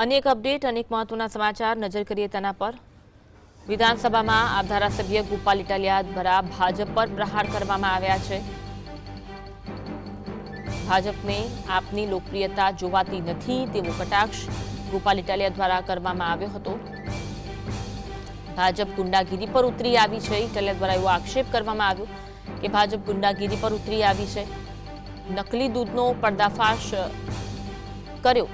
અનેક અપડેટ અનેક મહત્વના સમાચાર નજર કરીએ તેના પર। વિધાનસભામાં આપ ધારાસભ્ય ગોપાલ ઇટાલિયા દ્વારા ભાજપ પર પ્રહાર કરવામાં આવ્યા છે। ભાજપને આપની લોકપ્રિયતા જોવાતી નથી તેવો કટાક્ષ ગોપાલ ઇટાલિયા દ્વારા કરવામાં આવ્યો હતો। ભાજપ ગુંડાગીરી પર ઉતરી આવી છે। ઇટાલિયા દ્વારા એવો આક્ષેપ કરવામાં આવ્યો કે ભાજપ ગુંડાગીરી પર ઉતરી આવી છે। નકલી દૂધનો પર્દાફાશ કર્યો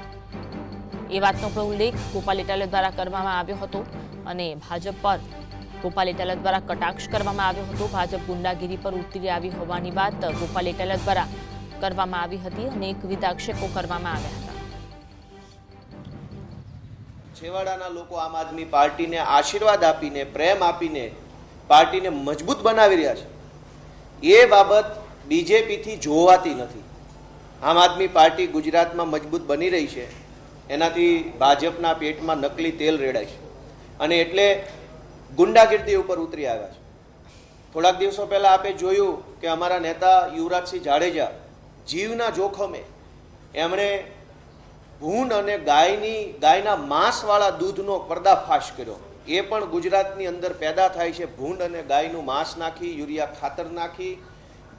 એ વાતનો પણ ઉલ્લેખ ગોપાલ ઇટાલિયા દ્વારા કરવામાં આવ્યો હતો અને ભાજપ પર ગોપાલ ઇટાલિયા દ્વારા કટાક્ષ કરવામાં આવ્યો હતો। ભાજપ ગુંડાગીરી પર ઉતરી આવી હોવાની વાત ગોપાલ ઇટાલિયા દ્વારા કરવામાં આવી હતી અને અનેકવિધ આક્ષેપો કરવામાં આવ્યા હતા। છેવાડાના લોકો આમ આદમી પાર્ટીને આશીર્વાદ આપીને પ્રેમ આપીને પાર્ટીને મજબૂત બનાવી રહ્યા છે। એ બાબત બીજેપીથી જોવાતી નથી। આમ આદમી પાર્ટી ગુજરાતમાં મજબૂત બની રહી છે, એનાથી ભાજપના પેટમાં નકલી તેલ રેડાય છે અને એટલે ગુંડાગીરી ઉપર ઉતરી આવ્યા છે। થોડાક દિવસો પહેલા આપે જોયું કે અમારા નેતા યુવરાજસિંહ જાડેજા જીવના જોખમે એમણે ભૂંડ અને ગાયના માંસવાળા દૂધનો પર્દાફાશ કર્યો। એ પણ ગુજરાતની અંદર પેદા થાય છે। ભૂંડ અને ગાયનું માંસ નાખી, યુરિયા ખાતર નાખી,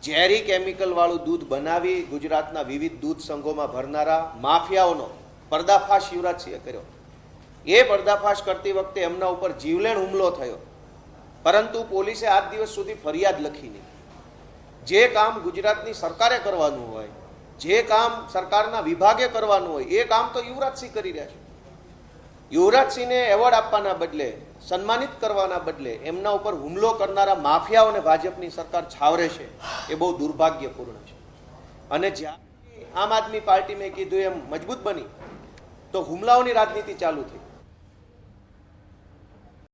ઝેરી કેમિકલવાળું દૂધ બનાવી ગુજરાતના વિવિધ દૂધ સંઘોમાં ભરનારા માફિયાઓનો પર્દાફાશ યુવરાજસિંહે કર્યો। એ પર્દાફાશ કરતી વખતે એમના ઉપર જીવલેણ હુમલો થયો, પરંતુ પોલીસે આજ દિવસ સુધી ફરિયાદ લખી નહીં। જે કામ ગુજરાતની સરકારે કરવાનું હોય, જે કામ સરકારના વિભાગે કરવાનું હોય, એ કામ તો યુવરાજસિંહ કરી રહ્યા છે। યુવરાજસિંહને એવોર્ડ આપવાના બદલે, સન્માનિત કરવાના બદલે એમના ઉપર હુમલો કરનારા માફિયાઓને ભાજપની સરકાર છાવરે છે, એ બહુ દુર્ભાગ્યપૂર્ણ છે। અને જ્યારે આમ આદમી પાર્ટી મેં કીધું એમ મજબૂત બની તો હુમલાઓની રાજનીતિ ચાલુ થઈ।